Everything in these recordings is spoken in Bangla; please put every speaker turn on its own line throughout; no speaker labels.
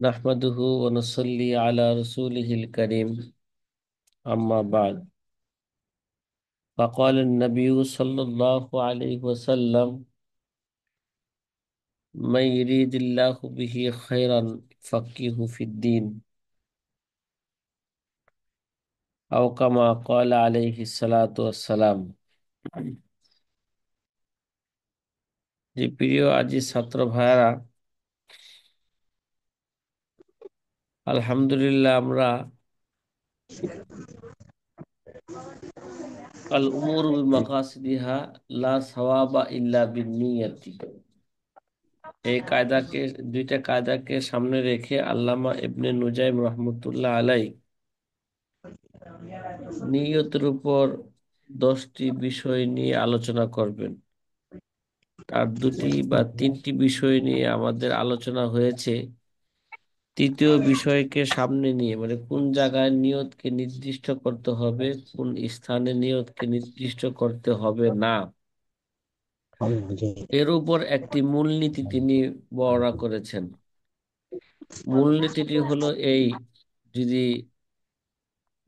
نحمده ونصلي على رسوله الكريم أما بعد فقال النبي صلى الله عليه وسلم من يريد الله به خيرا فقهه في الدين أو كما قال عليه الصلاة والسلام। যে প্রিয় আজি ছাত্র ভাইরা, আলহামদুলিল্লাহ আমরা আল উমুর বিমাকাসিদিহা লা সাওয়াবা ইল্লা বিন্নিয়াতি, দুইটা কায়দাকে সামনে রেখে আল্লামা ইবনে নুজাইম রহমতুল্লাহ আলাই নিয়তের উপর 10টি বিষয় নিয়ে আলোচনা করবেন। তার দুটি বা তিনটি বিষয় নিয়ে আমাদের আলোচনা হয়েছে। তৃতীয় বিষয়কে সামনে নিয়ে, মানে কোন জায়গায় নিয়তকে নির্দিষ্ট করতে হবে, কোন স্থানে নিয়তকে নির্দিষ্ট করতে হবে না, এর উপর একটি মূলনীতি তিনি বর্ণনা করেছেন। মূলনীতিটি হলো এই: যদি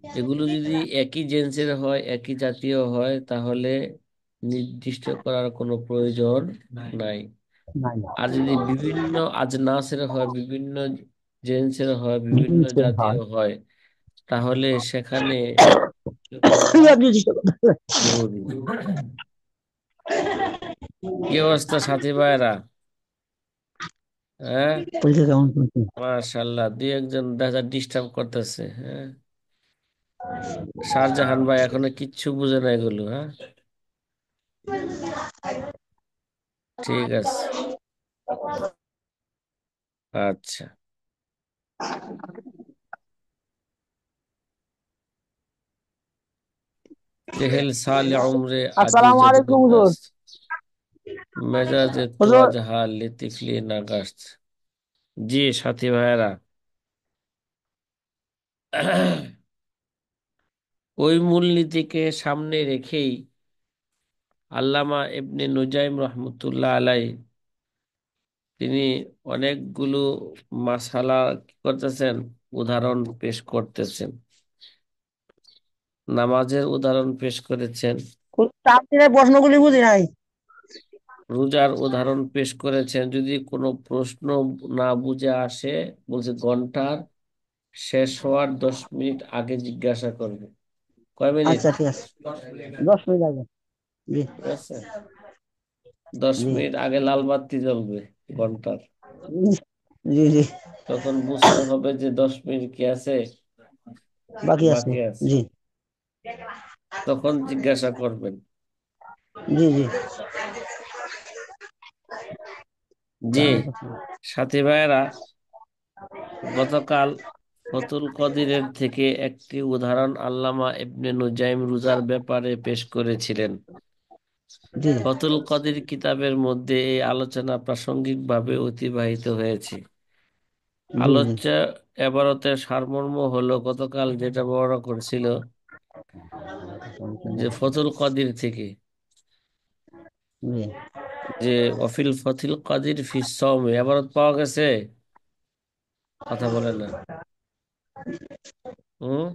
এগুলো যদি একই জেন্সের হয়, একই জাতীয় হয়, তাহলে নির্দিষ্ট করার কোনো প্রয়োজন নাই। আর যদি বিভিন্ন আজনাসের হয়, বিভিন্ন জেন্সের হয়, বিভিন্ন জাতীয় হয়, তাহলে সেখানে করা জরুরি। কি অবস্থা সাথী ভাইরা? হ্যাঁ,
পরীক্ষা কেমন চলছে?
মাশাআল্লাহ, দুই একজন দেখা ডিস্টার্ব করতেছে। হ্যাঁ, শাহজাহান ভাই এখনো কিচ্ছু বুঝে না এগুলো। হ্যাঁ, ঠিক আছে, আচ্ছা। চেহেল সালে উমরে
আসসালামু
আজিজত
আলাইকুম হুজুর।
গুদস্ত, মেজাজে
হুজুর,
তোয়াজ হাল লিতিফলি নাগাস্ত। জি সাথী ভাইয়েরা, ওই মূলনীতিকে সামনে রেখেই আল্লামা ইবনে নুজাইম রহমতুল্লাহ আলাই তিনি অনেকগুলো মাসালা কি করতেছেন, উদাহরণ পেশ করতেছেন। নামাজের উদাহরণ পেশ করেছেন,
আপনি প্রশ্নগুলি বুঝি নাই।
রোজার উদাহরণ পেশ করেছেন। যদি কোনো প্রশ্ন না বুঝে আসে, বলছে ঘন্টার শেষ হওয়ার 10 মিনিট আগে জিজ্ঞাসা করবে। কয় মিনিট?
আচ্ছা, ঠিক আছে। 10 মিনিট আগে। জি।
ঠিক আছে, 10 মিনিট আগে লাল বাতি জ্বলবে ঘন্টার।
জি, জি।
তখন বুঝতে হবে যে 10 মিনিট কি আছে,
বাকি আছে।
বাকি আছে।
জি,
তখন জিজ্ঞাসা করবেন।
জি, জি।
জি সাথী ভাইয়েরা, গতকাল ফতুল কদিরের থেকে একটি উদাহরণ আল্লামা ইবনে নুজাইম রোজার ব্যাপারে পেশ করেছিলেন।
জি,
ফতুল কদির কিতাবের মধ্যে এই আলোচনা প্রাসঙ্গিকভাবে অতিবাহিত হয়েছে।
জি, জি,
আলোচ্য এবারতের সারমর্ম হলো গতকাল যেটা বর্ণনা করেছিল, যে ফতুল কদির থেকে,
জি।
যে অফিল ফতিল কদির ফি সওমে এবারত পাওয়া গেছে। কথা বলে না। হুম,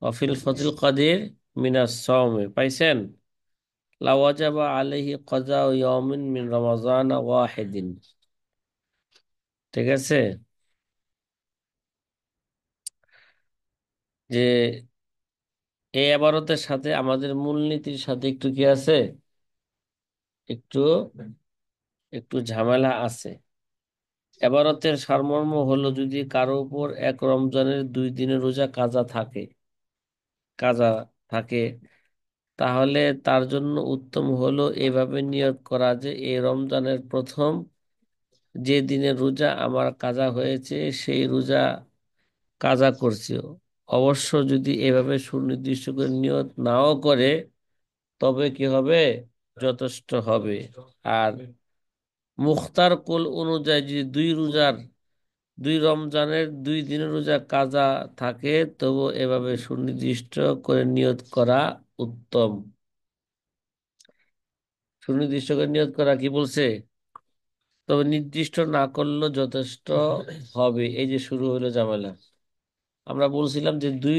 অফিল ফতিল কদির মিনাস সওমে পাইছেন? লাওয়াজাবা আলাইহি কাযা ইয়াউমিন মিন রমাযান ওয়াহিদিন। ঠিক আছে, যে এই আবারতের সাথে আমাদের মূলনীতির সাথে একটু কি আছে, একটু একটু ঝামেলা আছে। এবারতের সারমর্ম হলো, যদি কারো উপর এক রমজানের 2 দিনের রোজা কাজা থাকে, তাহলে তার জন্য উত্তম হলো এভাবে নিয়ত করা যে এই রমজানের প্রথম যে দিনের রোজা আমার কাজা হয়েছে, সেই রোজা কাজা করছি। অবশ্য যদি এভাবে সুনির্দিষ্ট করে নিয়ত নাও করে, তবে কি হবে, যথেষ্ট হবে। আর মুখতার কুল অনুযায়ী যদি দুই রমজানের 2 দিনের রোজা কাজা থাকে, তবু এভাবে সুনির্দিষ্ট করে নিয়ত করা উত্তম। সুনির্দিষ্ট করে নিয়ত করা কি বলছে? তবে নির্দিষ্ট না করলেও যথেষ্ট হবে। এই যে শুরু হলো ঝামেলা। আমরা বলছিলাম যে দুই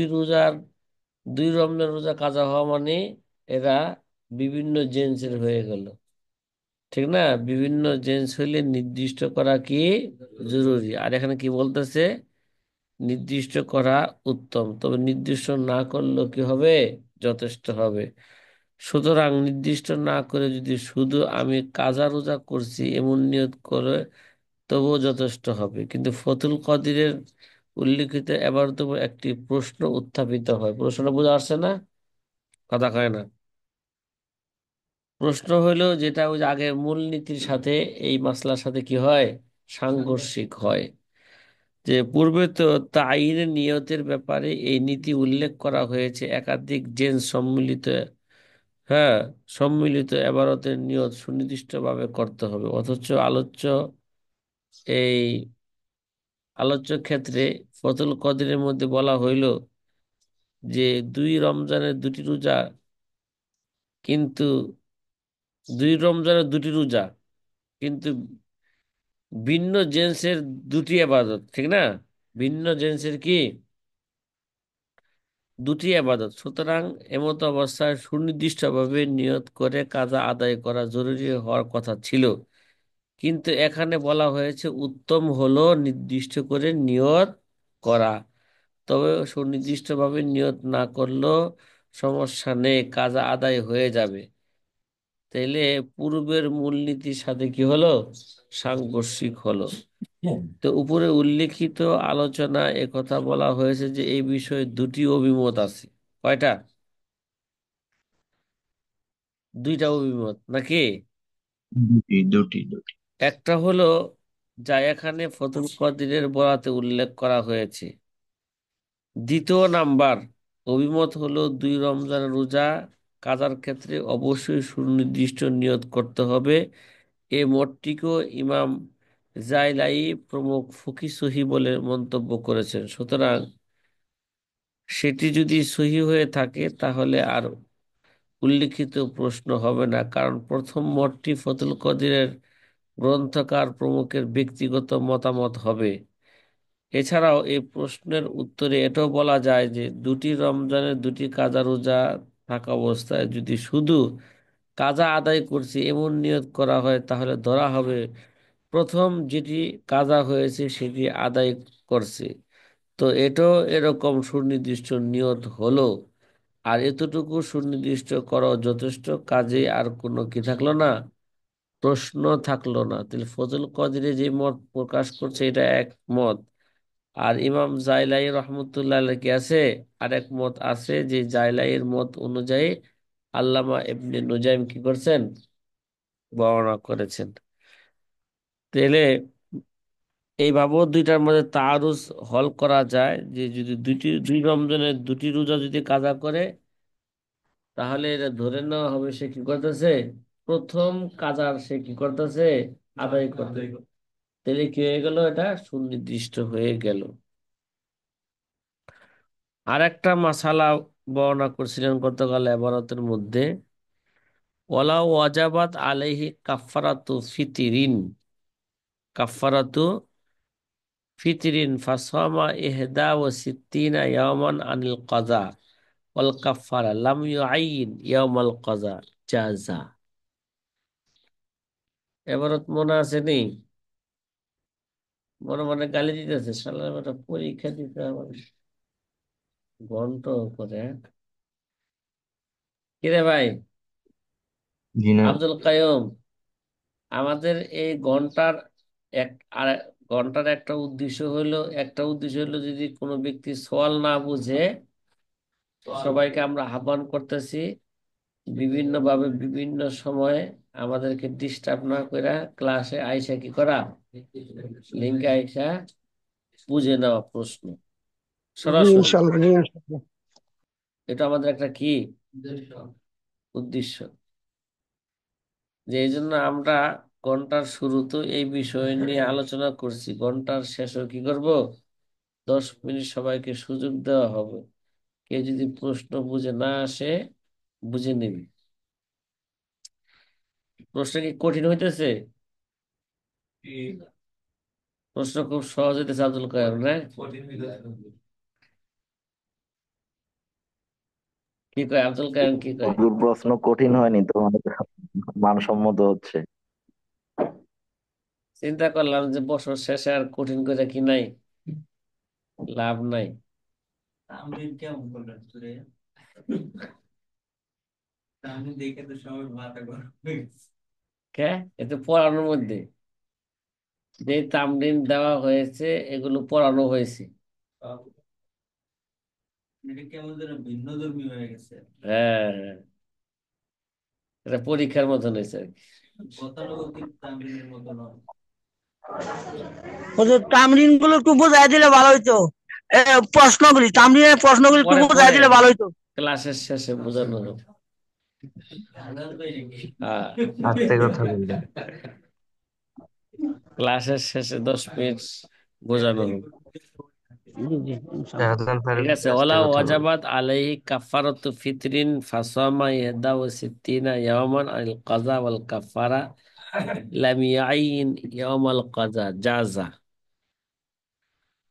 রমজান রোজা কাজা হওয়া মানে এরা বিভিন্ন জেন্সের হয়ে গেল, ঠিক না? বিভিন্ন জেন্স হইলে নির্দিষ্ট করা কি জরুরি। আর এখানে কি বলতেছে? নির্দিষ্ট করা উত্তম, তবে নির্দিষ্ট না করলেও কি হবে? যথেষ্ট হবে। সুতরাং নির্দিষ্ট না করে যদি শুধু আমি কাজা রোজা করছি এমন নিয়ত করে তবুও যথেষ্ট হবে। কিন্তু ফতুল কদিরের উল্লিখিত এবার তো একটি প্রশ্ন উত্থাপিত হয়। প্রশ্নটা বোঝা আসছে না? কথা কয় না। প্রশ্ন হইলো যেটা ওই যে আগের মূলনীতির সাথে এই মাসলার সাথে কি হয়? সাংঘর্ষিক হয়। যে পূর্বে তো তাইনের নিয়তের ব্যাপারে এই নীতি উল্লেখ করা হয়েছে, একাধিক জেন সম্মিলিত, হ্যাঁ, সম্মিলিত এবারতের নিয়ত সুনির্দিষ্টভাবে করতে হবে। অথচ এই আলোচ্য ক্ষেত্রে ফতুল কদিরের মধ্যে বলা হইল যে দুই রমজানের দুটি রোজা, কিন্তু দুই রমজানের দুটি রোজা কিন্তু ভিন্ন জেন্সের দুটি আবাদত, ঠিক না? ভিন্ন জেন্সের কি দুটি আবাদত। সুতরাং এমত অবস্থায় সুনির্দিষ্টভাবে নিয়ত করে কাজা আদায় করা জরুরি হওয়ার কথা ছিল। কিন্তু এখানে বলা হয়েছে উত্তম হলো নির্দিষ্ট করে নিয়ত করা। তবে সুনির্দিষ্টভাবে নিয়ত না করলেও সমস্যা নেই, কাজা আদায় হয়ে যাবে। তাইলে পূর্বের মূলনীতির সাথে কি হলো? সাংঘর্ষিক হলো। তো উপরে উল্লেখিত আলোচনা একথা বলা হয়েছে যে এই বিষয়ে দুটি অভিমত আছে। কয়টা? দুইটা অভিমত নাকি?
দুটি দুটি দুটি।
একটা হলো যা এখানে ফতুল কদিরের বরাতে উল্লেখ করা হয়েছে। দ্বিতীয় নাম্বার অভিমত হলো দুই রমজান রোজা কাজার ক্ষেত্রে অবশ্যই সুনির্দিষ্ট নিয়ত করতে হবে। এ মতটিকেও ইমাম জাইলাই প্রমুখ ফকি সহি বলে মন্তব্য করেছেন। সুতরাং সেটি যদি সহি হয়ে থাকে তাহলে আর উল্লিখিত প্রশ্ন হবে না, কারণ প্রথম মতটি ফতুল কদিরের গ্রন্থকার প্রমুখের ব্যক্তিগত মতামত হবে। এছাড়াও এই প্রশ্নের উত্তরে এটাও বলা যায় যে দুটি রমজানের দুটি কাজা রোজা থাকা অবস্থায় যদি শুধু কাজা আদায় করছি এমন নিয়ত করা হয় তাহলে ধরা হবে প্রথম যেটি কাজা হয়েছে সেটি আদায় করছে। তো এটাও এরকম সুনির্দিষ্ট নিয়ত হলো। আর এতটুকু সুনির্দিষ্ট করা যথেষ্ট, কাজে আর কোনো কি থাকলো না? প্রশ্ন থাকলো না। তাহলে ফজল কদিরে যে মত প্রকাশ করছে এটা এক মত। আর ইমাম জাইলাই রহমতুল্লাহ আলাইহি কি আছে? আরেক মত আছে, যে জাইলাইয়ের মত অনুযায়ী আল্লামা ইবনে নুজাইম কি করছেন? বর্ণনা করেছেন। তাহলে এইভাবেও দুইটার মধ্যে তাআরুজ হল করা যায় যে যদি দুই রমজানের দুটি রোজা যদি কাজা করে তাহলে এটা ধরে নেওয়া হবে সে কি করতেছে? প্রথম কাজার সে কি করতেছে? আদায় করতে। তাহলে কি হয়ে গেল? এটা সুনির্দিষ্ট হয়ে গেল। আর একটা মাসালা বর্ণনা করছিলেন গতকাল এবারতের মধ্যে, ওয়ালা ওয়াজাবাত আলাইহি কাফারাতু ফিতিরিন, কাফারাতু ফিতিরিন ফাসামা ইহদা ওয়া সিত্তিনা ইয়াওমান আনিল কাযা ওয়াল কাফারা লাম ইউআইন ইয়াউমাল কাযা জাযা। এবারত মনে আছে নি? মনে মনে গালি দিতেছে, শালা একটা পরীক্ষা দিতে আমার ঘন্ট করে। কিরে ভাই
জি না।
আব্দুল কাইয়ুম, আমাদের এই ঘন্টার এক আর ঘন্টার একটা উদ্দেশ্য হলো যদি কোনো ব্যক্তি সওয়াল না বুঝে, সবাইকে আমরা আহ্বান করতেছি বিভিন্ন ভাবে বিভিন্ন সময়ে আমাদেরকে ডিস্টার্ব না কইরা ক্লাসে আইসা কি করা, লিঙ্কে আইসা বুঝে নেওয়া প্রশ্ন
জি
সরাসরি।
ইনশাল্লাহ, জি ইনশাল্লাহ।
এটা আমাদের একটা কি উদ্দেশ্য, যে এই জন্য আমরা ঘন্টার শুরুতে এই বিষয় নিয়ে আলোচনা করছি, ঘন্টার শেষে কি করব? 10 মিনিট সবাইকে সুযোগ দেওয়া হবে। কেউ যদি প্রশ্ন বুঝে না আসে বুঝে নিবি। প্রশ্ন কি কঠিন হইতেছে? প্রশ্ন খুব সহজ হইতেছে আব্দুল কালাম না? কি কয় আব্দুল কালাম, কি কয়?
হুজুর, প্রশ্ন কঠিন হয়নি তো, অনেক মানসম্মত হচ্ছে।
চিন্তা করলাম যে বছর শেষে আর কঠিন করে কি নাই, লাভ নাই। কে? এতে পড়ানোর মধ্যে যে তামরিন দেওয়া হয়েছে এগুলো পড়ানো হয়েছে। হ্যাঁ, এটা পরীক্ষার মতন হয়েছে আর কি।
হুজুর, তামরিন গুলো একটু বোঝাই দিলে ভালো হইতো। এ, তামরিনের প্রশ্নগুলি একটু
পরে
বোঝাই
পরে
দিলে ভালো হইতো।
ক্লাসের শেষে বোঝানো হবে। হ্যাঁ,
আস্তে কথা বলবেন।
ক্লাসের শেষে 10 মিনিট বোঝানো হবে।
জি জি, ইনশাআল্লাহ।
শাহজাহান
ঠিক
ফারুকী
আছে।
আস্তে
ওলা
কথা বলবেন।
ওয়াজাবাত আলাইহি কাফারাতু ফিতরিন ফাসামা ইহদা ওয়া সিত্তিনা ইয়াওমান আল কাযা ওয়াল কাফারা লাম ইয়াইন ইয়াওমাল কাযা জাযা।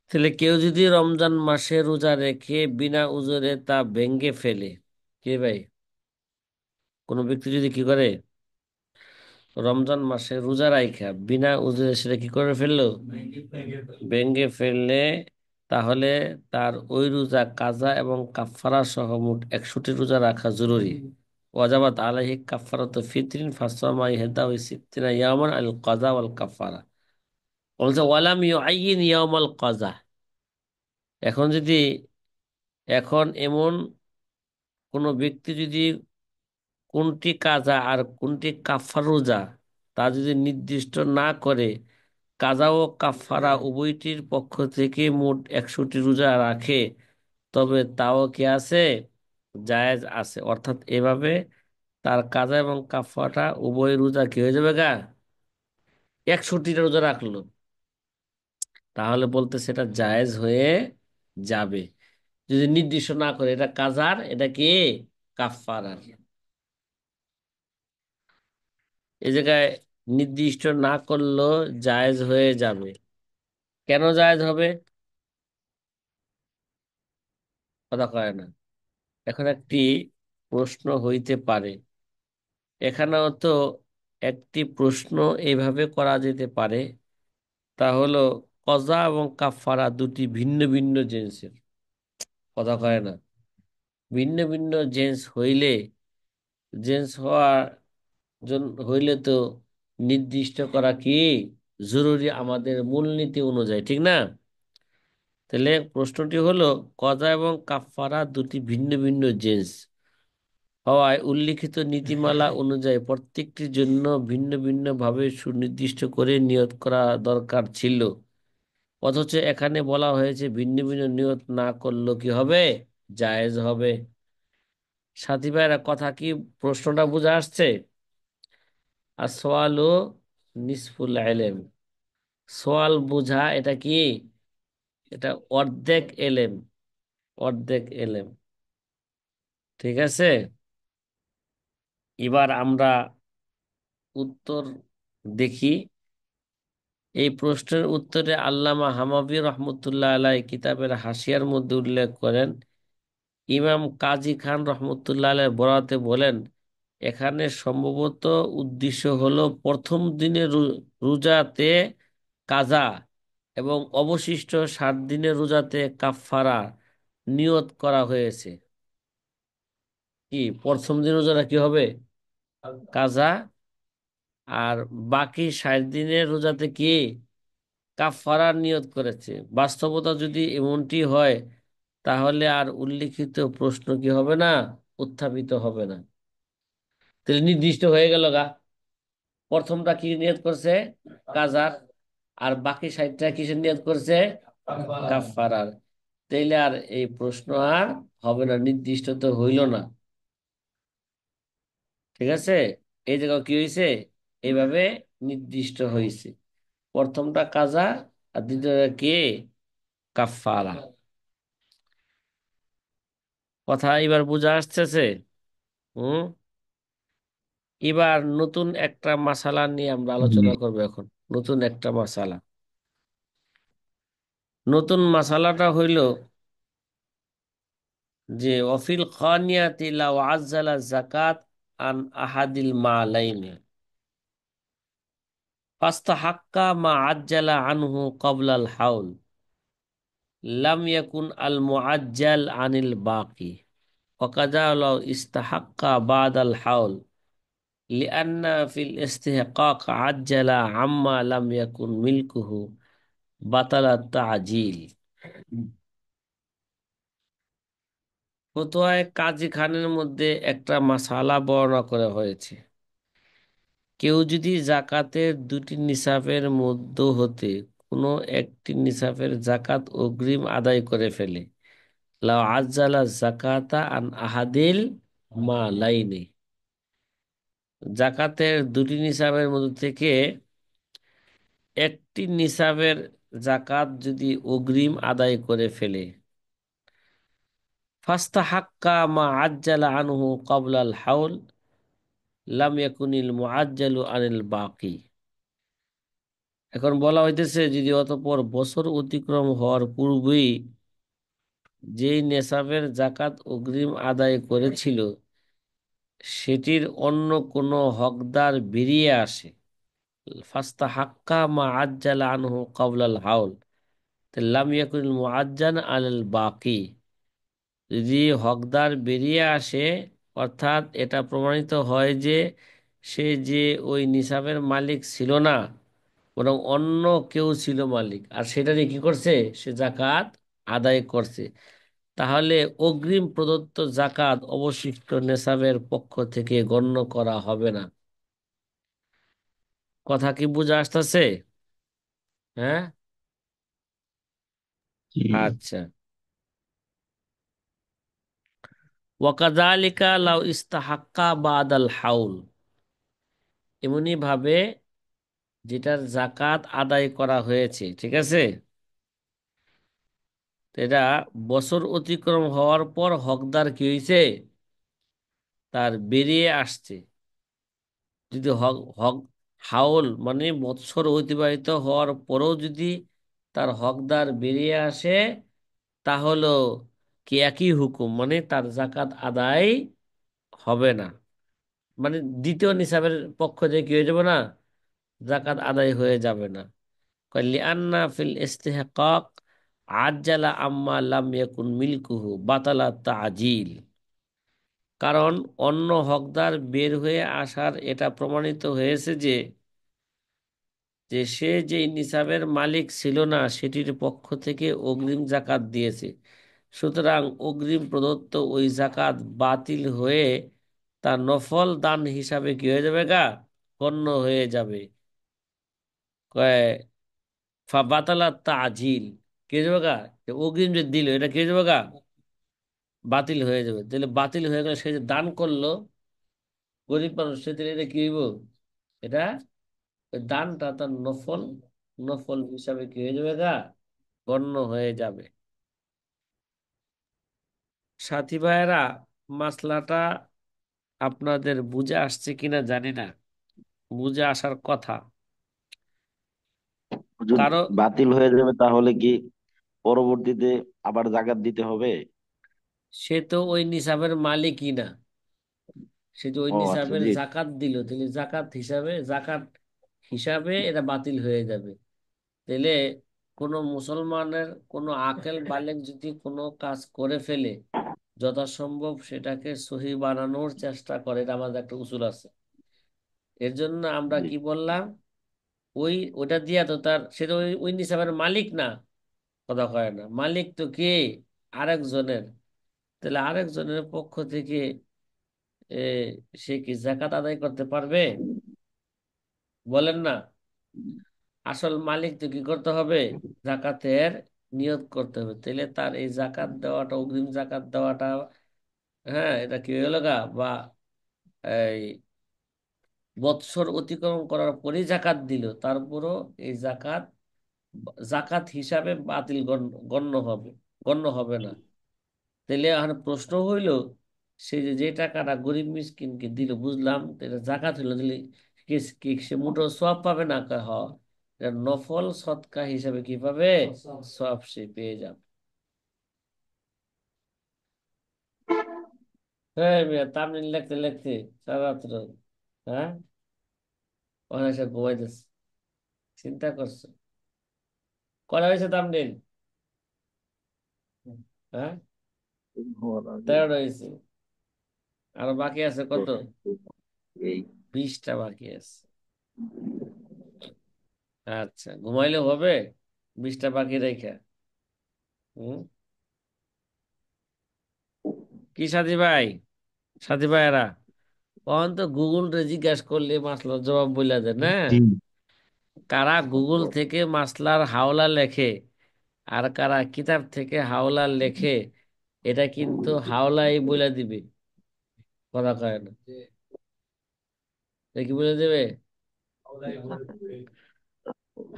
তাহলে কেউ যদি রমজান মাসে রোজা রেখে বিনা উজরে তা ভেঙ্গে ফেলে, কে ভাই, কোনো ব্যক্তি যদি কি করে রমজান মাসে রোজা রাইখা বিনা উজরে সেটা কি করে ফেললো, ভেঙ্গে ফেললে, তাহলে তার ওই রোজা কাজা এবং কাফারা সহ মোট 100টি রোজা রাখা জরুরি। ওয়াজাবাত আলাইহি কাফারাতু ফিতরিন ফাসামা ইহদা ওয়া সিত্তিনা ইয়াওমান আল কাযা ওয়াল কাফারা। বলছে ওয়ালাম ইউআইয়িন ইয়াওমাল কাযা। এখন যদি, এখন এমন কোন ব্যক্তি যদি কোনটি কাজা আর কোনটি কাফার রোজা তা যদি নির্দিষ্ট না করে, কাজা ও কাফারা উভয়টির পক্ষ থেকে মোট 100টি রোজা রাখে, তবে তাও কি আছে, জায়েজ আছে। অর্থাৎ এভাবে তার কাজা এবং কাফারা উভয় রোজা কি হয়ে যাবে গা, 100টি রোজা রাখলো, তাহলে বলতে সেটা জায়েজ হয়ে যাবে। যদি নির্দিষ্ট না করে এটা কাজার, এটা কি কাফারার। এই জায়গায় নির্দিষ্ট না করলেও জায়েজ হয়ে যাবে। কেন জায়েজ হবে, কথা কয় না। এখন একটি প্রশ্ন হইতে পারে, এখানেও তো একটি প্রশ্ন এইভাবে করা যেতে পারে, তা হলো কজা এবং কাফারা দুটি ভিন্ন ভিন্ন জিনিসের, কথা কয় না। ভিন্ন ভিন্ন জেন্স হইলে, জেন্স হওয়ার হইলে তো নির্দিষ্ট করা কি জরুরি আমাদের মূলনীতি অনুযায়ী, ঠিক না? তাহলে প্রশ্নটি হলো কজা এবং কাফারা দুটি ভিন্ন ভিন্ন জেন্স হওয়ায় উল্লিখিত নীতিমালা অনুযায়ী প্রত্যেকটির জন্য ভিন্ন ভিন্ন ভাবে সুনির্দিষ্ট করে নিয়ত করা দরকার ছিল। অথচ এখানে বলা হয়েছে ভিন্ন ভিন্ন নিয়ত না করলেও কি হবে, জায়েজ হবে। সাথী ভাইরা, কথা কি, প্রশ্নটা বুঝে আসছে? আর সোয়ালু নিসফুল ইলম, সোয়াল বুঝা এটা কি, এটা অর্ধেক এলেম, অর্ধেক এলেম। ঠিক আছে, এবার আমরা উত্তর দেখি। এই প্রশ্নের উত্তরে আল্লামা হামাবি রহমতুল্লাহ আলাই কিতাবের হাসিয়ার মধ্যে উল্লেখ করেন, ইমাম কাজী খান রহমতুল্লাহ আলাই বরাতে বলেন, এখানে সম্ভবত উদ্দেশ্য হলো প্রথম দিনে রোজাতে কাজা এবং অবশিষ্ট 7 দিনের রোজাতে কাফফারা নিয়ত করা হয়েছে। কি প্রথম দিন রোজাটা কি হবে, কাজা, আর বাকি 60 দিনের রোজাতে কি কাফারার নিয়ত করেছে। বাস্তবতা যদি এমনটি হয়, তাহলে আর উল্লিখিত প্রশ্ন কি হবে না, উত্থাপিত হবে না। তাহলে নির্দিষ্ট হয়ে গেল গা, প্রথমটা কি নিয়ত করছে, কাজার, আর বাকি 60টা কিসের নিয়ত করছে, কাফারার। তাইলে আর এই প্রশ্ন আর হবে না, নির্দিষ্ট তো হইল না। ঠিক আছে, এই জায়গায় কি হয়েছে, এইভাবে নির্দিষ্ট হয়েছে, প্রথমটা কাজা আর দ্বিতীয়টা কি, কাফারা। কথা এবার বোঝা আসতেছে? হুম। এবার নতুন একটা মাসালা নিয়ে আমরা
জি।
আলোচনা করবো এখন। নতুন একটা মাসালা। নতুন মাসালাটা হইল যে অফিল খানিয়াতি লাউ আজ্জালা যাকাত আন আহাদিল মালাইনি ফাস্তাহাক্কা মা আজ্জালা আনহু ক্বাবলাল হাউল লাম ইয়াকুন আল মুআজ্জাল আনিল বাকি ওয়াকাযা লাউ ইস্তাহাক্কা বাদাল হাউল লিআন্না ফিল ইস্তিহকাক আজ্জালা আম্মা লাম ইয়াকুন মিলকুহু বাতালা তাজিল। ফতোয়ায়ে কাজী খানের মধ্যে একটা মাসালা বর্ণনা করা হয়েছে। কেউ যদি জাকাতের দুটি নিসাবের মধ্য হতে কোনো একটি নিসাবের জাকাত অগ্রিম আদায় করে ফেলে, লাউ আজ্জালা জাকাতা আন আহাদিল মালাইনি, জাকাতের দুটি নিসাবের মধ্য থেকে একটি নিসাবের জাকাত যদি অগ্রিম আদায় করে ফেলে, ফাস্তাহাক্কা মা আজ্জালা আনহু ক্বাবলাল হাউল লাম ইয়াকুনিল মুআজ্জালু আনিল বাকি। এখন বলা হইতেছে যদি অতঃপর বছর অতিক্রম হওয়ার পূর্বেই যেই নেসাবের জাকাত অগ্রিম আদায় করেছিল সেটির অন্য কোনো হকদার বেরিয়ে আসে, ফাস্তাহাক্কা মা আজ্জালা আনহু ক্বাবলাল হাউল, তো লাম ইয়াকুনিল মুআজ্জাল আলাল বাকি, যদি হকদার বেরিয়ে আসে অর্থাৎ এটা প্রমাণিত হয় যে সে যে ওই নিসাবের মালিক ছিল না, বরং অন্য কেউ ছিল মালিক, আর সেটারই কি করছে, সে জাকাত আদায় করছে, তাহলে অগ্রিম প্রদত্ত জাকাত অবশিষ্ট নেসাবের পক্ষ থেকে গণ্য করা হবে না। কথা কি বুঝে আসতেছে? হ্যাঁ,
জি।
আচ্ছা। ওয়াকাযালিকা লাউ ইস্তাহাক্কা বাদাল হাউল, এমনি ভাবে যেটার জাকাত আদায় করা হয়েছে, ঠিক আছে, তো এটা বছর অতিক্রম হওয়ার পর হকদার কি হয়েছে, তার বেরিয়ে আসছে। যদি হক হক হাউল মানে বৎসর অতিবাহিত হওয়ার পরেও যদি তার হকদার বেরিয়ে আসে, তাহলে কি একই হুকুম, মানে তার জাকাত আদায় হবে না, মানে দ্বিতীয় নিসাবের পক্ষ থেকে কি হয়ে যাবে না, জাকাত আদায় হয়ে যাবে না। লিআন্না ফিল ইস্তিহকাক আজ্জালা আম্মা লাম ইয়াকুন মিলকুহু বাতালা তাজিল, কারণ অন্য হকদার বের হয়ে আসার এটা প্রমাণিত হয়েছে যে যে সে যে নিসাবের মালিক ছিল না সেটির পক্ষ থেকে অগ্রিম জাকাত দিয়েছে, সুতরাং অগ্রিম প্রদত্ত ওই জাকাত বাতিল হয়ে তা নফল দান হিসাবে কি হয়ে যাবে গা, গণ্য হয়ে যাবে। কয় বাতালা তাজিল কি হয়ে যাবে গা, যে অগ্রিম যে দিল এটা কি হয়ে যাবে গা, বাতিল হয়ে যাবে। তাহলে বাতিল হয়ে গেলে সে যে দান করলো গরিব মানুষ, সে তাহলে এটা কি হইব, এটা ওই দানটা তার নফল, নফল হিসাবে কি হয়ে যাবে গা, গণ্য হয়ে যাবে। সাথী ভাইয়েরা, মাসলাটা আপনাদের বুঝে আসছে কিনা জানি না, বুঝে আসার কথা।
যদি
কারো
বাতিল হয়ে যাবে তাহলে কি পরবর্তীতে আবার জাকাত দিতে হবে?
সে তো ওই নিসাবের মালিকই না, সে যে ওই
ও আচ্ছা,
নিসাবের
জি।
জাকাত দিল, তাহলে জাকাত হিসাবে, জাকাত হিসাবে এটা বাতিল হয়ে যাবে। তাহলে কোনো মুসলমানের কোনো আকেল বালেক যদি কোনো কাজ করে ফেলে, যথাসম্ভব সেটাকে সহি বানানোর চেষ্টা করে, এটা আমাদের একটা উসুল আছে। এর জন্য আমরা
জি।
কি বললাম, ওই ওটা দিয়া তো তার, সে তো ওই ওই নিসাবের মালিক না, কথা কয় না, মালিক তো কে, আরেকজনের, তাহলে আরেকজনের পক্ষ থেকে এ, সে কি জাকাত আদায় করতে পারবে, বলেন না? আসল মালিক তো কি করতে হবে, জাকাতের নিয়ত করতে হবে, তাহলে তার এই জাকাত দেওয়াটা, অগ্রিম জাকাত দেওয়াটা, হ্যাঁ, এটা কি হলো গা, বা এই বৎসর অতিক্রম করার পরেই জাকাত দিল, তারপরও এই জাকাত জাকাত হিসাবে বাতিল গণ্য হবে, গণ্য হবে না। তাহলে এখন প্রশ্ন হইল, সে যে যে টাকাটা গরিব মিসকিনকে দিল, বুঝলাম এটা জাকাত হইলো, দিলে কি সে মুঠো সওয়াব পাবে না, কয় হ, এটা নফল সদকা হিসাবে কি পাবে? সব সে পেয়ে যাবে। হ্যাঁ মিয়া, তামিল লিখতে লিখতে সারা রাত্র, হ্যাঁ, অনেক ঘুমাইতেছে, চিন্তা করছো? করা হয়েছে তামদিন? হ্যাঁ,
হওয়ার আগে
13টা হয়েছে। আর বাকি আছে কত?
10 এই
20টা বাকি আছে। আচ্ছা, ঘুমাইলে হবে? 20টা বাকি রেখে। হম, কি সাথী ভাই, সাথী ভাইয়েরা, তখন তো গুগল রে জিজ্ঞাসা করলে মাসলার জবাব বলে দেয় না?
জি।
কারা গুগল থেকে মাসলার হাওলা লেখে আর কারা কিতাব থেকে হাওলা লেখে, এটা কিন্তু হাওলাই বলে দিবে, কথা কয় না। এটা কি বলে দেবে?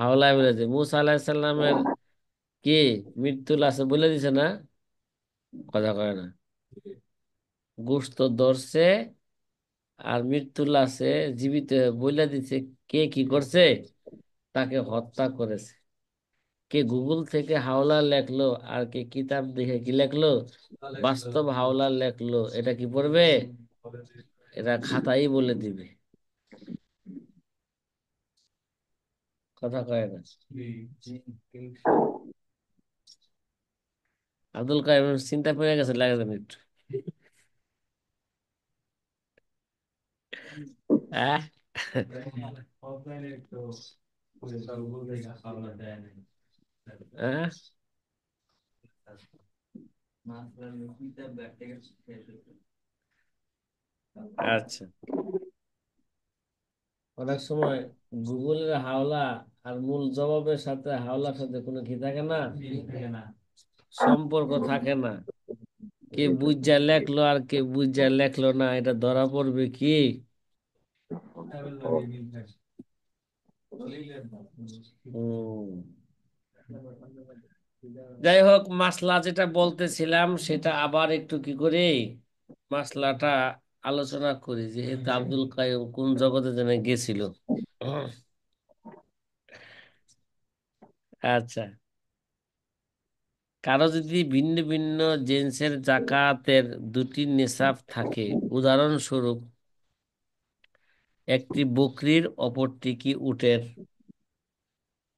হাওলাই বলে দেবে। মুসা আলাহিসাল্লামের কি মৃত্যু লাশে বলে দিছে না? কথা কয় না। গোশত ধরছে আর মৃত্যু লাশে জীবিত বলে দিছে কে কি করছে, তাকে হত্যা করেছে। কে গুগল থেকে হাওলা লেখলো আর কে কিতাব দেখে কি লেখলো, বাস্তব হাওলা লেখলো, এটা কি পড়বে? এটা খাতাই বলে দিবে, কথা কয় না। আব্দুল কাইম চিন্তা পেয়ে গেছে, লাগে যেন একটু। আহ? আহ? আচ্ছা, অনেক সময় গুগলের হাওলা আর মূল জবাবের সাথে হাওলার সাথে কোনো কি থাকে না, সম্পর্ক থাকে না। কে বুঝা লেখলো আর কে বুঝা লেখলো না, এটা ধরা পড়বে কি? হুম। যাই হোক, মাসলা যেটা বলতেছিলাম সেটা আবার একটু কি করি, মাসলাটা আলোচনা করি, যেহেতু আব্দুল কাইম কোন জগতে যেন গেছিল। আচ্ছা, কারো যদি ভিন্ন ভিন্ন জিন্সের জাকাতের দুটি নিসাব থাকে, উদাহরণস্বরূপ একটি বকরির অপরটি কি উটের,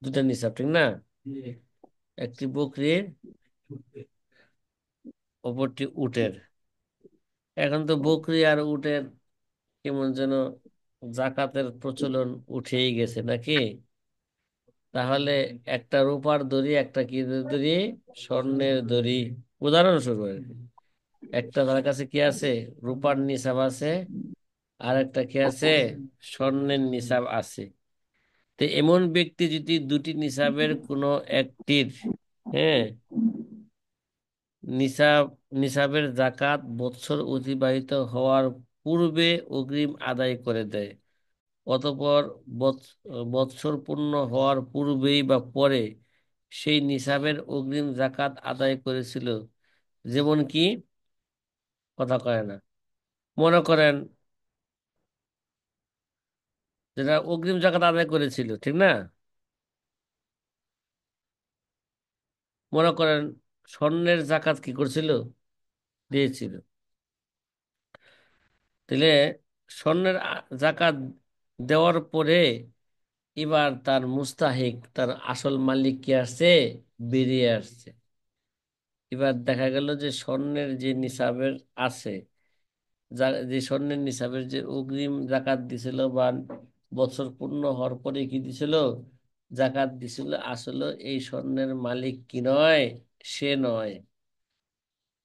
দুটা নিসাব ঠিক না? একটি বকরির অপরটি উটের। এখন তো বকরি আর উটের কেমন যেন জাকাতের প্রচলন উঠেই গেছে নাকি? তাহলে একটা রূপার দড়ি, একটা কি দড়ি, স্বর্ণের দড়ি, উদাহরণস্বরূপ আর কি। একটা তার কাছে কি আছে, রূপার নিসাব আছে, আর একটা কি আছে, স্বর্ণের নিসাব আছে। তো এমন ব্যক্তি যদি দুটি নিসাবের কোনো একটির, হ্যাঁ, নিসাব নিসাবের জাকাত বৎসর অতিবাহিত হওয়ার পূর্বে অগ্রিম আদায় করে দেয়, অতঃপর বৎসর পূর্ণ হওয়ার পূর্বেই বা পরে সেই নিসাবের অগ্রিম জাকাত আদায় করেছিল, যেমন কি, কথা কয় না, মনে করেন যেটা অগ্রিম জাকাত আদায় করেছিল ঠিক না, মনে করেন স্বর্ণের জাকাত কি করছিল, দিয়েছিল। তাহলে স্বর্ণের জাকাত দেওয়ার পরে এবার তার মুস্তাহিক, তার আসল মালিক কি আসছে, বেরিয়ে আসছে। এবার দেখা গেল যে স্বর্ণের যে নিসাবের আছে, যে স্বর্ণের নিসাবের যে অগ্রিম জাকাত দিছিল বা বছর পূর্ণ হওয়ার পরে কি দিছিল, জাকাত দিছিল, আসলে এই স্বর্ণের মালিক কি নয়, সে নয়,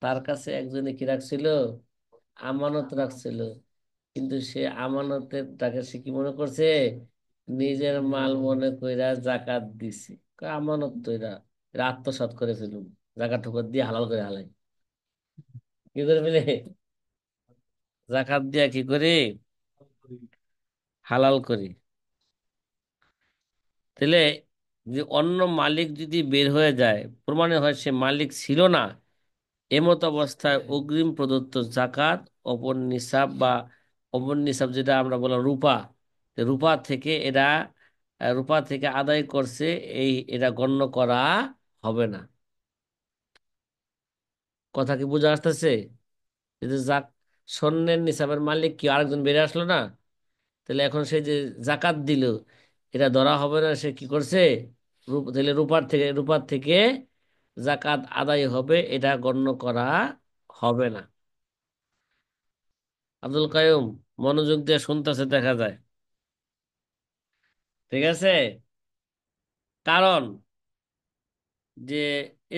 তার কাছে একজনে কি রাখছিল, আমানত রাখছিল। কিন্তু সে আমানতের টাকা সে কি মনে করছে, নিজের মাল মনে কইরা জাকাত দিছে। কয় আমানত তো এরা, এরা আত্মসাৎ করে ফেলুন, জাকাত ঠোকর দিয়ে হালাল করে হালাই, কি করে ফেলে, জাকাত দিয়া কি করি, হালাল করি। তাহলে যে অন্য মালিক যদি বের হয়ে যায়, প্রমাণে হয় সে মালিক ছিল না, এমত অবস্থায় অগ্রিম প্রদত্ত জাকাত অপর নিসাব বা অপর নিসাব যেটা আমরা বললাম রূপা, তো রূপা থেকে এরা রূপা থেকে আদায় করছে, এটা গণ্য করা হবে না। কথা কি বোঝা আসতেছে? যদি স্বর্ণের নিসাবের মালিক কি আরেকজন বেড়ে আসলো না, তাহলে এখন সে যে জাকাত দিল, এটা ধরা হবে না সে কি করছে। তাহলে রূপার থেকে জাকাত আদায় হবে, এটা গণ্য করা হবে না। আব্দুল কাইয়ুম মনোযোগ দিয়ে শুনতেছে দেখা যায়। ঠিক আছে? কারণ যে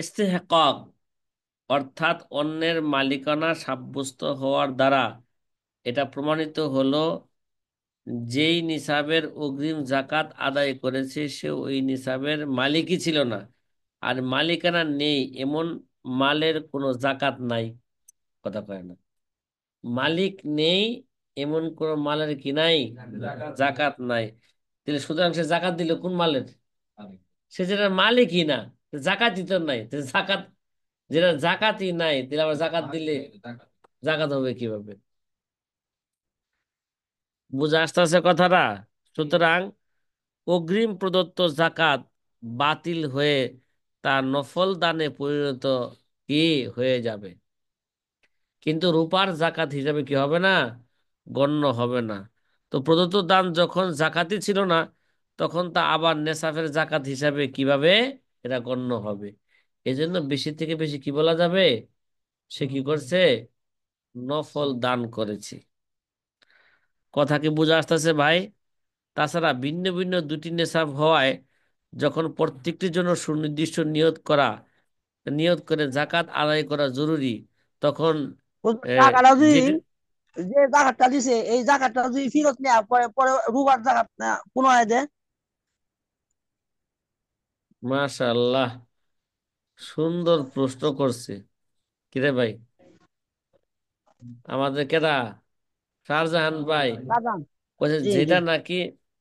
ইস্তেহকাক অর্থাৎ অন্যের মালিকানা সাব্যস্ত হওয়ার দ্বারা এটা প্রমাণিত হলো, যেই নিসাবের অগ্রিম জাকাত আদায় করেছে সে ওই নিসাবের মালিকই ছিল না, আর মালিকানা নেই এমন মালের কোনো জাকাত নাই। কথা কয় না। মালিক নেই এমন কোন মালের কি নাই, জাকাত নাই। তাহলে সুতরাং সে জাকাত দিল কোন মালের? সে যেটা মালিকই না, জাকাতই তো নাই। জাকাত যেটা জাকাতই নাই, তাহলে আবার জাকাত দিলে জাকাত হবে কিভাবে? বুঝে আসতেছে কথাটা? সুতরাং অগ্রিম প্রদত্ত জাকাত বাতিল হয়ে তা নফল দানে পরিণত কি হয়ে যাবে, কিন্তু রূপার জাকাত হিসাবে কি হবে না, গণ্য হবে না। তো প্রদত্ত দান যখন জাকাতই ছিল না, তখন তা আবার নেসাফের জাকাত হিসাবে কিভাবে এটা গণ্য হবে? এজন্য বেশি থেকে বেশি কি বলা যাবে, সে কি করছে, নফল দান করেছে। কথা কি বুঝে আসতেছে ভাই? তাছাড়া ভিন্ন ভিন্ন দুটি নেশাব হওয়ায় যখন প্রত্যেকটির জন্য সুনির্দিষ্ট নিয়ত করে জাকাত আদায় করা জরুরি, তখন
টাকাটা যদি,
যেটি
যে জাকাতটা দিছে এই জাকাতটা যদি ফেরত নেওয়া পরে পরে রুবার জাকাত না পুনরায় দেয়।
মাশাআল্লাহ, সুন্দর প্রশ্ন করছে। কিরে ভাই, আমাদের কেরা, শাহজাহান ভাই
বাদাম।
বলছে
জি জি
যেটা নাকি,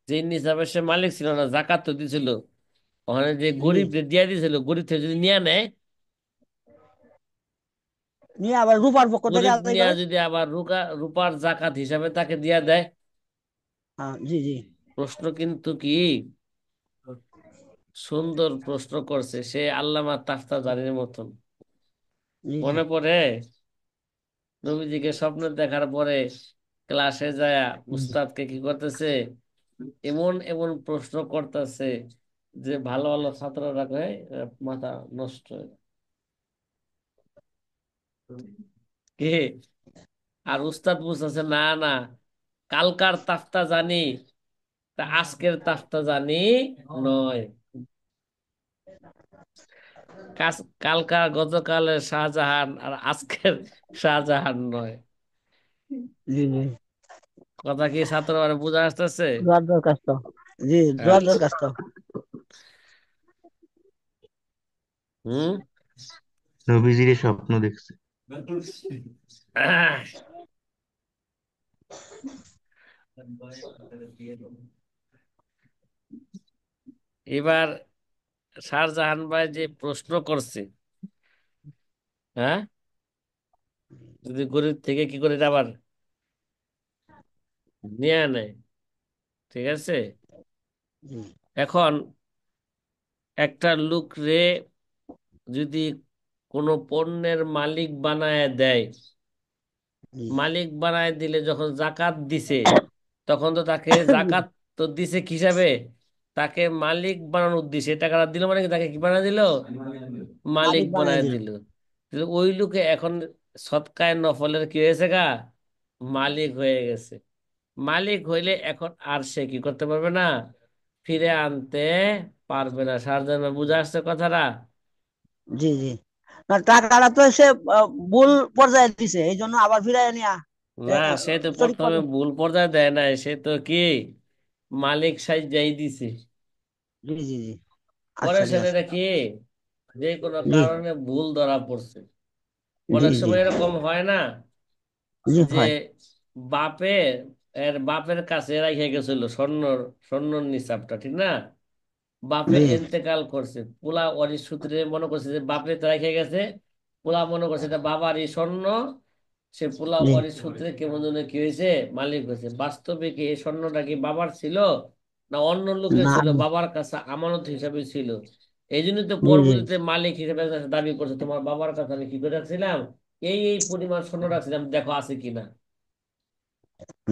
যে নিজামের সে মালিক ছিল না, জাকাত তো দিছিল, ওখানে যে
জি।
গরিব দিয়ে দিয়েছিল, গরিব থেকে যদি নিয়ে নেয়,
নিয়ে আবার রুপার পক্ষ থেকে
গরিব
আদায়
নিয়ে
করে।
যদি আবার রূপার জাকাত হিসাবে তাকে দিয়া দেয়,
হ্যাঁ জি জি
প্রশ্ন কিন্তু কি সুন্দর প্রশ্ন করছে সে, আল্লামা তাফতাজানির মতন।
জি জি
মনে পড়ে নবীজিকে স্বপ্ন দেখার পরে ক্লাসে যায় উস্তাদকে কি করতেছে, এমন এমন প্রশ্ন করতেছে যে ভালো ভালো ছাত্ররা কয় মাথা নষ্ট হয়ে যায়। কি, আর উস্তাদ বুঝতেছে না না, কালকার তাফতা জানি, তা আজকের তাফতা জানি নয়। কালকার গতকালের শাহজাহান আর আজকের শাহজাহান নয়।
জি জি।
কথা কি ছাত্র মানে বুঝা আসতেছে?
দোয়ার দরখাস্ত। জি দোয়ার
আচ্ছা।
দরখাস্ত।
হুম।
নবীজির স্বপ্ন দেখছে।
আহ, এবার শাহজাহান ভাই যে প্রশ্ন করছে, হ্যাঁ, যদি গরিব থেকে কি করে এটা আবার নিয়ে নেয়, ঠিক আছে।
জি
এখন একটা লোক রে যদি কোনো পণ্যের মালিক বানায় দেয়,
জি
মালিক বানায় দিলে যখন জাকাত দিছে, তখন তো তাকে জাকাত তো দিছে কি হিসাবে, তাকে মালিক বানানোর উদ্দেশ্যে টাকাটা দিল, মানে কি তাকে কি বানায় দিল, মালিক
মালিক বানাই
বানায়
দিল।
দিল। তাহলে ওই লোকে এখন সৎকায় নফলের কি হয়েছে গা, মালিক হয়ে গেছে। মালিক হইলে এখন আর সে কি করতে পারবে না, ফিরে আনতে পারবে না। শারজান বুঝা আসছে কথাটা?
জি জি। না টাকাটা তো সে ভুল পর্যায়ে দিছে, এই জন্য আবার ফিরাই নিয়া
না, সে তো
সঠিক
প্রথমে
পর্যায়ে।
ভুল পর্যায়ে দেয় নাই, সে তো কি মালিক সাইজ দিছে।
জি জি জি।
পরে
আচ্ছা জি
সেটা
আচ্ছা।
কি যে কোনো
জি
কারণে ভুল ধরা পড়ছে।
জি
অনেক
জি
সময় এরকম হয় না
জি
যে
ভাই।
বাপে বাপের কাছে রাখে গেছিল স্বর্ণর নিসাবটা, ঠিক না? বাপে
জি
এন্তেকাল করছে, পোলা ওরই সূত্রে মনে করছে যে বাপে তো রেখে গেছে, পোলা মনে করছে এটা বাবারই স্বর্ণ, সে পোলা
জি
ওরই সূত্রে কেমন যেন কি হয়েছে, মালিক হয়েছে। বাস্তবে কি এই স্বর্ণটা কি বাবার ছিল না অন্য লোকের
না।
ছিল, বাবার কাছে আমানত হিসাবে ছিল। এই জন্য তো
জি জি
পরবর্তীতে মালিক হিসেবে কাছে দাবি করছে, তোমার বাবার কাছে আমি কি করে রাখছিলাম, এই পরিমাণ স্বর্ণ রাখছিলাম, দেখো আছে কিনা।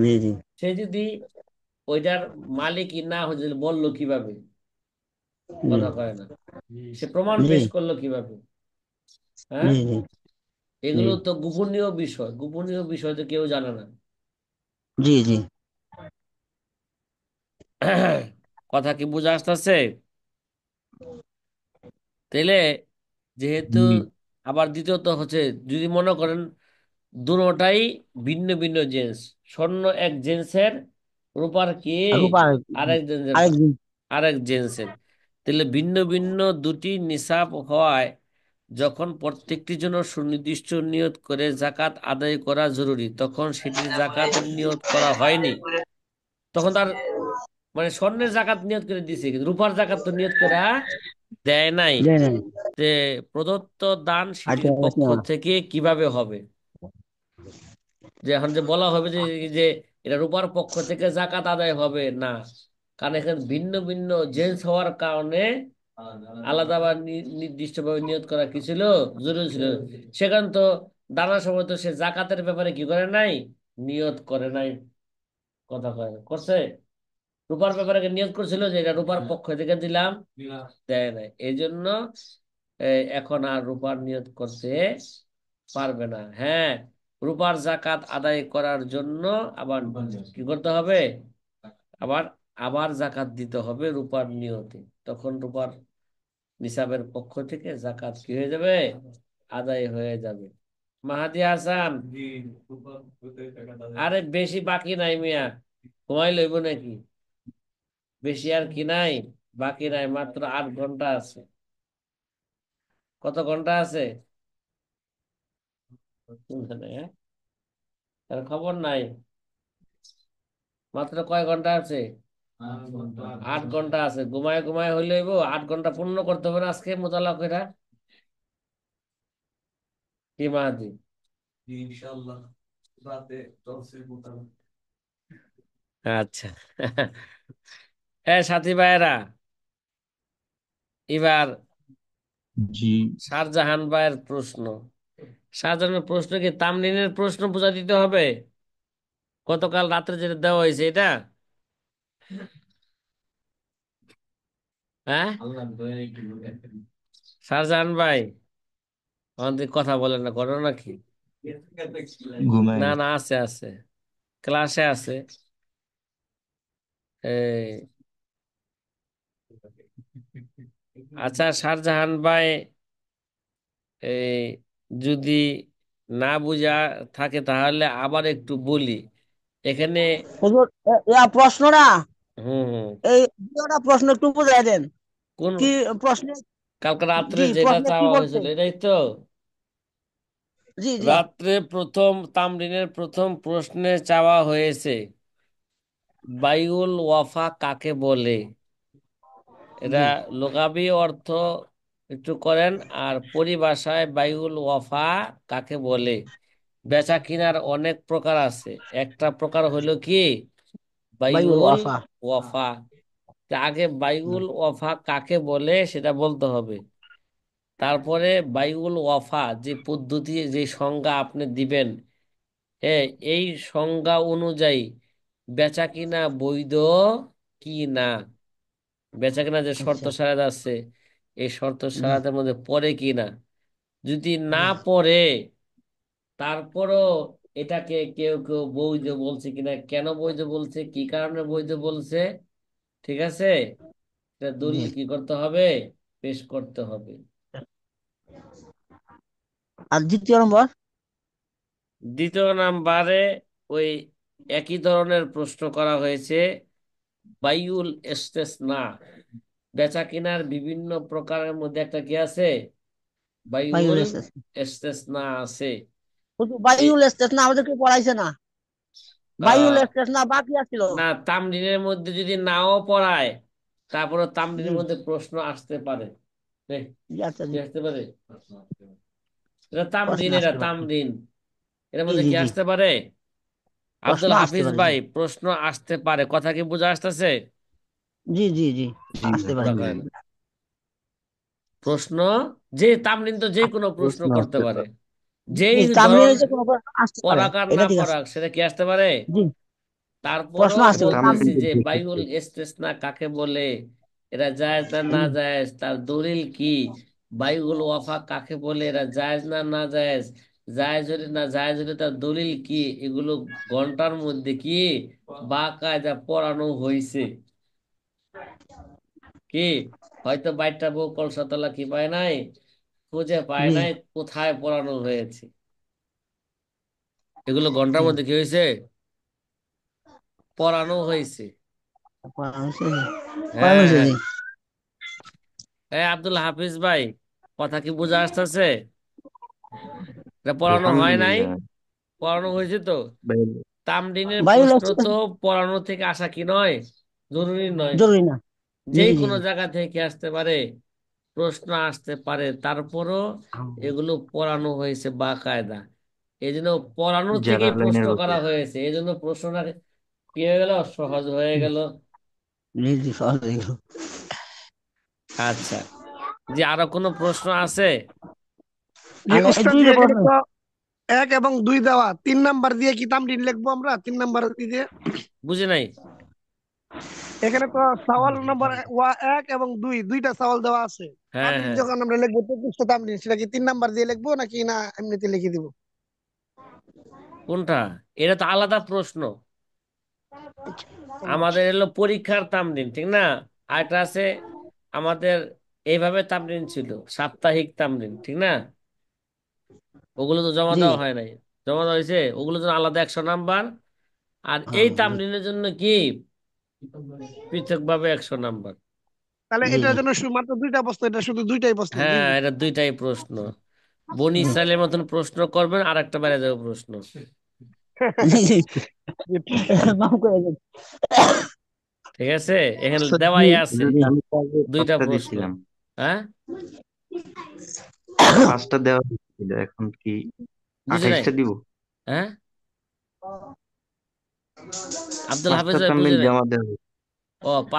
জি জি
সে যদি ওইটার মালিকই না হয়ে বললো কিভাবে,
জি
কথা কয় না, সে প্রমাণ
জি
পেশ করলো কিভাবে? হ্যাঁ,
জি জি জি
এগুলো তো গোপনীয় বিষয়, গোপনীয় বিষয় তো কেউ জানে না।
জি জি
কথা কি বুঝা আসতেছে? তাইলে যেহেতু,
জি।
আবার দ্বিতীয়ত হচ্ছে, যদি মনে করেন দুটোটাই ভিন্ন ভিন্ন জিন্স, স্বর্ণ এক জিন্সের, রূপার কি
রূপা
আরেক জিন্সের,
আরেকদিন।
আরেক জিন্সের, তাহলে ভিন্ন ভিন্ন দুটি নিসাব হওয়ায় যখন প্রত্যেকটির জন্য সুনির্দিষ্ট নিয়ত করে জাকাত আদায় করা জরুরি, তখন সেটির জাকাতের নিয়ত করা হয়নি। তখন তার মানে স্বর্ণের জাকাত নিয়ত করে দিছে, কিন্তু রূপার জাকাত তো নিয়ত করে দেয় নাই।
জি জি
যে প্রদত্ত দান
আচ্ছা
সেটির পক্ষ
আচ্ছা
থেকে কিভাবে হবে, যে এখন যে বলা হবে যে যে এটা রূপার পক্ষ থেকে জাকাত আদায় হবে না, কারণ এখানে ভিন্ন ভিন্ন জেন্স হওয়ার কারণে আলাদা বা নির্দিষ্টভাবে নিয়ত করা কি ছিল, জরুরি ছিল। সেখানে তো দানার সময় তো সে জাকাতের ব্যাপারে কি করে নাই, নিয়ত করে নাই। কথা কয় না, করছে? রূপার ব্যাপারে কি নিয়ত করছিল যে এটা রূপার পক্ষ থেকে দিলাম, দেয় নাই। এই জন্য এখন আর রূপার নিয়ত করতে পারবে না। হ্যাঁ, রূপার জাকাত আদায় করার জন্য আবার কি করতে হবে, আবার আবার জাকাত দিতে হবে রূপার নিয়তে, তখন রূপার নিসাবের পক্ষ থেকে জাকাত কি হয়ে যাবে, আদায় হয়ে যাবে। মাহাদি হাসান, আরে বেশি বাকি নাই মিয়া, ঘুমাই লইব নাকি? বেশি আর কি নাই, বাকি নাই, মাত্র 8 ঘন্টা আছে। কত ঘন্টা আছে? মানে, তার খবর নাই, মাত্র কয় ঘন্টা আছে? 8 ঘন্টা আছে। ঘুমায় ঘুমায় হইলে হইব, 8 ঘন্টা পূর্ণ করতে হবে না আজকে মোতালা কইরা। কি মাহাদি? আচ্ছা। সাথী ভাইয়েরা, এবার
জি।
শাহজাহান ভাইয়ের প্রশ্ন। শাহজাহানের প্রশ্ন কি তামরিনের প্রশ্ন বোঝা দিতে হবে? গতকাল রাত্রে যেটা দেওয়া হয়েছে এটা, হ্যাঁ শাহজাহান ভাই, আমাদের কথা বলেন না, করো নাকি?
ঘুমায়
না না,
গেছে।
আছে আছে, ক্লাসে আছে। এই, আচ্ছা শাহজাহান ভাই, এই যদি না বুঝা থাকে তাহলে আবার একটু বলি এখানে।
হুজুর, প্রশ্নটা,
হুম হুম।
এই দুটোটা প্রশ্ন একটু বুঝাই দেন।
কোন,
কি প্রশ্নে?
কালকে রাত্রে
জি,
যেটা
প্রশ্নে কি
চাওয়া
বলছে?
হয়েছিল এটাই তো।
জি জি
রাত্রে প্রথম তামরিনের প্রথম প্রশ্নে চাওয়া হয়েছে বাইউল ওয়াফা কাকে বলে। এটা
জি
লোকাবি অর্থ একটু করেন, আর পরিভাষায় বাইউল ওয়াফা কাকে বলে। বেচা কিনার অনেক প্রকার আছে, একটা প্রকার হইলো কি
বাইউল
বাইউল
ওয়াফা।
ওয়াফা। তা আগে বাইউল ওয়াফা কাকে বলে সেটা বলতে হবে, তারপরে বাইউল ওয়াফা যে পদ্ধতি, যে সংজ্ঞা আপনি দিবেন, হ্যাঁ, এই সংজ্ঞা অনুযায়ী বেচা কিনা বৈধ কি না, বেচা কিনা যে শর্ত
আচ্ছা।
সারাদ আছে এই শর্ত
জি
সারাদের মধ্যে পড়ে কি না। যদি না
জি
পড়ে, তারপরও এটাকে কেউ কেউ বৈধ বলছে কিনা, কেন বৈধ বলছে, কি কারণে বৈধ বলছে, ঠিক আছে, এটা
জি।
দলিল কি করতে হবে, পেশ করতে হবে।
আর দ্বিতীয় নম্বর?
দ্বিতীয় নাম্বারে ওই একই ধরনের প্রশ্ন করা হয়েছে, বাইউল ইস্তেসনা, বেচা কিনার বিভিন্ন প্রকারের মধ্যে একটা কি আছে,
বাইউল
বাইউল
ইস্তেসনা।
ইস্তেসনা আছে।
হুজুর,
এই
বাইউল ইস্তেসনা আমাদেরকে পড়াইছে না? বাইউল
আহ
ইস্তেসনা বাকি আছিল।
না, তামরিনের মধ্যে যদি নাও পড়ায়, তারপরে
জি
তামরিনের মধ্যে প্রশ্ন আসতে পারে। এই,
জি আচ্ছা
কি
জি।
আসতে পারে? এটা তামরিন,
প্রশ্ন
এটা
আসতে পারে।
তামরিন, এর
জি
মধ্যে
জি
কি
জি।
আসতে পারে?
প্রশ্ন
আব্দুল
আসতে
হাফিজ
পারে, জি।
ভাই, প্রশ্ন আসতে পারে, কথা কি বোঝা আসতেছে?
জি জি জি,
জি
আসতে
পুরা
পারেন।
করে না। প্রশ্ন, যে তামরিন তো যে কোনো প্রশ্ন
প্রশ্ন
করতে
আসতে
পারে,
পারে।
যেই
জি, তামরিনে
ধরন,
যে কোনো প্রশ্ন আসতে পারে,
পরাক আর
এটা
না
ঠিক আছে।
পরাক সেটা কি আসতে পারে।
জি, প্রশ্ন
তারপরও
আসতে পারে
বলতেছি
তামরিন।
তামরিনের
যে
যে
বাইউল
ক্ষেত্রে
ইস্তেসনা কাকে বলে, এরা জায়েজ না না
জি
জায়েজ, তার দলিল কি। বাইউল ওয়াফা কাকে বলে, এরা জায়েজ না না জায়েজ, জায়েজ হলে না জায়েজ হলে তার দলিল কি। এগুলো ঘন্টার মধ্যে কি বাকায়দা পড়ানো হয়েছে। কি, হয়তো বাইরটা বউ কলসাতলা কি পায় নাই, খুঁজে পায়
জি
নাই, কোথায় পড়ানো হয়েছে। এগুলো ঘন্টার
জি,
মধ্যে কি হয়েছে, পড়ানো হয়েছে।
পড়ানো হয়েছে জি, পড়ানো
হ্যাঁ
হয়েছে
হ্যাঁ।
জি।
হ্যাঁ আব্দুল হাফিজ ভাই, কথা কি বোঝা আসতেছে? এটা পড়ানো হয় নাই,
আলহামদুলিল্লাহ।
পড়ানো হয়েছে তো।
ভাই,
তামরিনের
বাইবেল
প্রশ্ন
আছে,
তো পড়ানো থেকে আসা কি নয়, জরুরি নয়।
জরুরি না। জি
যেই
জি
কোনো
জি।
জায়গা থেকে আসতে পারে, প্রশ্ন আসতে পারে, তারপরও এগুলো পড়ানো হয়েছে বাকায়দা। এই জন্য পড়ানো থেকেই প্রশ্ন
জালালাইনের
করা
উপর।
হয়েছে, এই জন্য প্রশ্নটা কি হয়ে গেল, সহজ হয়ে গেল।
জি জি, সহজ হয়ে গেল।
আচ্ছা, যে আরো কোনো প্রশ্ন আছে?
জি
আর এই
উস্তাদ জি,
দুইটা
এখানে
প্রশ্ন।
তো 1 এবং 2 দেওয়া, 3 নাম্বার দিয়ে কি তামরিন লিখবো আমরা? 3 নাম্বার দিয়ে
বুঝি নাই।
এখানে তো সওয়াল নম্বর 1 এবং 2, দুইটা সওয়াল দেওয়া আছে।
হ্যাঁ
তামরিন
হ্যাঁ।
যখন আমরা লিখবো 23টা তামরিন, সেটা কি 3 নাম্বার দিয়ে লিখবো নাকি না এমনিতে লিখে দিব?
কোনটা? এটা তো আলাদা প্রশ্ন। আমাদের এলো পরীক্ষার তামরিন, ঠিক না। আর একটা আছে আমাদের, এইভাবে তামরিন ছিল, সাপ্তাহিক তামরিন, ঠিক না। ওগুলো তো জমা
জি,
দেওয়া হয় নাই, জমা দেওয়া হয়েছে, ওগুলো জন্য আলাদা 100 নাম্বার। আর এই
হ্যাঁ, জি
তামরিনের জন্য কি পৃথক ভাবে 100 নাম্বার।
তাহলে
জি
এটার
জি
জন্য মাত্র 2টা প্রশ্ন, এটা শুধু 2টাই প্রশ্ন, জি
হ্যাঁ,
জি।
এটা দুইটাই প্রশ্ন। বনি
জি
ইসরায়েলের মতন প্রশ্ন করবেন, আর একটা বাইরে যাবে প্রশ্ন।
জি জি,
জি, ঠিক।
মাফ করে দেন।
ঠিক আছে, এখানে
আচ্ছা, জি,
দেওয়াই আছে
হুজুর, আমি তো আগে
দুইটা
5টা
প্রশ্ন।
দিছিলাম।
হ্যাঁ,
5টা দেওয়া হয়েছিল, এখন কি
বুঝি নাই।
28টা দিব?
হ্যাঁ, আব্দুল হাফেজ
5টা
ভাই বুঝি
তামরিন
নাই।
জমা দেওয়া হয়েছে।
ও